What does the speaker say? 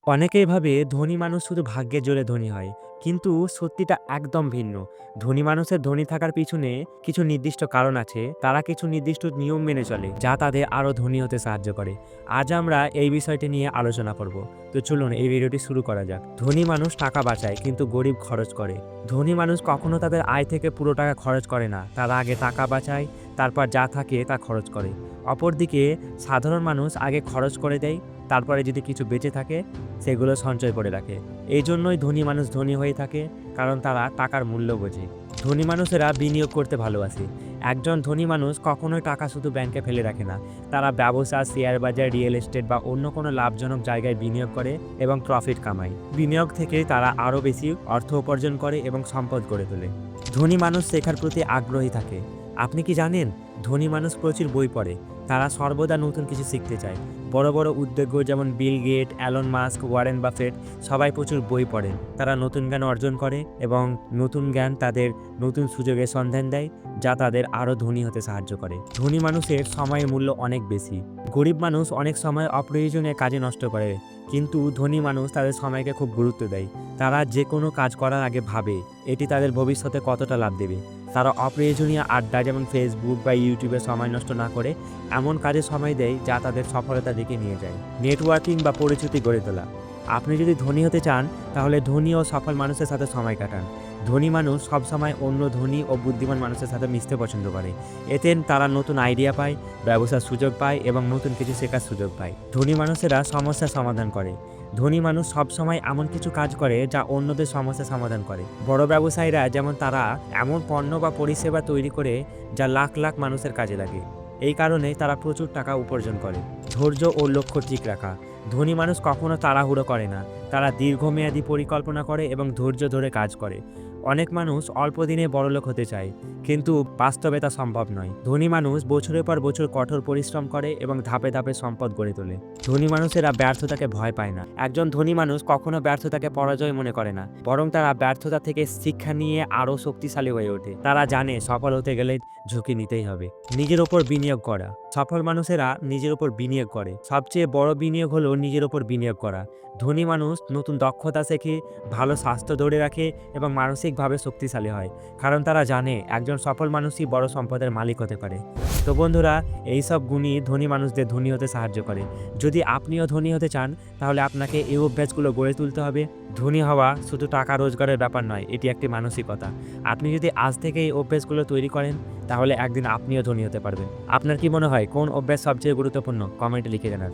অনেকেই ভাবে ধনী মানুষ শুধু ভাগ্যের জোরে ধনী হয়, কিন্তু সত্যিটা একদম ভিন্ন। ধনী মানুষের ধনী থাকার পিছনে কিছু নির্দিষ্ট কারণ আছে। তারা কিছু নির্দিষ্ট নিয়ম মেনে চলে, যা তাদের আরো ধনী হতে সাহায্য করে। আজ আমরা এই বিষয়টি নিয়ে আলোচনা করব। তো চলুন এই ভিডিওটি শুরু করা যাক। ধনী মানুষ টাকা বাঁচায়, কিন্তু গরিব খরচ করে। ধনী মানুষ কখনো তাদের আয় থেকে পুরো টাকা খরচ করে না। তারা আগে টাকা বাঁচায়, তারপর যা থাকে তা খরচ করে। অপরদিকে সাধারণ মানুষ আগে খরচ করে দেয়, তারপরে যদি কিছু বেঁচে থাকে সেগুলো সঞ্চয় করে রাখে। এই জন্যই ধনী মানুষ ধনী হয়ে থাকে, কারণ তারা টাকার মূল্য বোঝে। ধনী মানুষেরা বিনিয়োগ করতে ভালোবাসে। একজন ধনী মানুষ কখনোই টাকা শুধু ব্যাংকে ফেলে রাখে না। তারা ব্যবসা, শেয়ার বাজার, রিয়েল এস্টেট বা অন্য কোনো লাভজনক জায়গায় বিনিয়োগ করে এবং প্রফিট কামায়। বিনিয়োগ থেকে তারা আরও বেশি অর্থ উপার্জন করে এবং সম্পদ গড়ে তোলে। ধনী মানুষ শেখার প্রতি আগ্রহী থাকে। আপনি কি জানেন, ধনী মানুষ প্রচুর বই পড়ে। তারা সর্বদা নতুন কিছু শিখতে চায়। বড় বড় উদ্যোগ যেমন Bill Gates, Elon Musk, Warren Buffett সবাই প্রচুর বই পড়েন। তারা নতুন জ্ঞান অর্জন করে এবং নতুন জ্ঞান তাদের নতুন সুযোগের সন্ধান দেয়, যা তাদের আরও ধনী হতে সাহায্য করে। ধনী মানুষের সময়ের মূল্য অনেক বেশি। গরিব মানুষ অনেক সময় অপ্রয়োজনীয় কাজে নষ্ট করে, কিন্তু ধনী মানুষ তাদের সময়কে খুব গুরুত্ব দেয়। তারা যে কোনো কাজ করার আগে ভাবে এটি তাদের ভবিষ্যতে কতটা লাভ দেবে। তারা অপ্রয়োজনীয় আড্ডা যেমন ফেসবুক বা ইউটিউবে সময় নষ্ট না করে এমন কাজে সময় দেয় যা তাদের সফলতার দিকে নিয়ে যায়। নেটওয়ার্কিং বা পরিচিতি গড়ে তোলা। আপনি যদি ধনী হতে চান, তাহলে ধনী ও সফল মানুষের সাথে সময় কাটান। ধনী মানুষ সবসময় অন্য ধনী ও বুদ্ধিমান মানুষের সাথে মিশতে পছন্দ করে। এতে তারা নতুন আইডিয়া পায়, ব্যবসার সুযোগ পায় এবং নতুন কিছু শেখার সুযোগ পায়। ধনী মানুষেরা সমস্যার সমাধান করে। ধনী মানুষ সবসময় এমন কিছু কাজ করে যা অন্যদের সমস্যার সমাধান করে। বড় ব্যবসায়ীরা যেমন তারা এমন পণ্য বা পরিষেবা তৈরি করে যা লাখ লাখ মানুষের কাজে লাগে। এই কারণে তারা প্রচুর টাকা উপার্জন করে। ধৈর্য ও লক্ষ্য ঠিক রাখা। ধনী মানুষ কখনো তাড়াহুড়ো করে না। তারা দীর্ঘমেয়াদী পরিকল্পনা করে এবং ধৈর্য ধরে কাজ করে। অনেক মানুষ অল্প দিনে বড়লোক হতে চায়, কিন্তু বাস্তবে তা সম্ভব নয়। ধনী মানুষ বছরের পর বছর কঠোর পরিশ্রম করে এবং ধাপে ধাপে সম্পদ গড়ে তোলে। ধনী মানুষেরা ব্যর্থতাকে ভয় পায় না। একজন ধনী মানুষ কখনো ব্যর্থতাকে পরাজয় মনে করে না, বরং তারা ব্যর্থতা থেকে শিক্ষা নিয়ে আরও শক্তিশালী হয়ে ওঠে। তারা জানে সফল হতে গেলে ঝুঁকি নিতেই হবে। নিজের ওপর বিনিয়োগ করা। সফল মানুষেরা নিজের ওপর বিনিয়োগ করে। সবচেয়ে বড় বিনিয়োগ হলো নিজের ওপর বিনিয়োগ করা। ধনী মানুষ নতুন দক্ষতা শেখে, ভালো স্বাস্থ্য ধরে রাখে এবং মানসিকভাবে শক্তিশালী হয়, কারণ তারা জানে একজন সফল মানুষই বড় সম্পদের মালিক হতে পারে। তো বন্ধুরা, এইসব গুণই ধনী মানুষদের ধনী হতে সাহায্য করে। যদি আপনিও ধনী হতে চান, তাহলে আপনাকে এই অভ্যাসগুলো গড়ে তুলতে হবে। ধনী হওয়া শুধু টাকা রোজগারের ব্যাপার নয়, এটি একটি মানসিকতা। আপনি যদি আজ থেকে এই অভ্যাসগুলো তৈরি করেন, তাহলে একদিন আপনিও ধনী হতে পারবেন। আপনার কি মনে হয় কোন অভ্যাস সবচেয়ে গুরুত্বপূর্ণ? কমেন্টে লিখে জানান।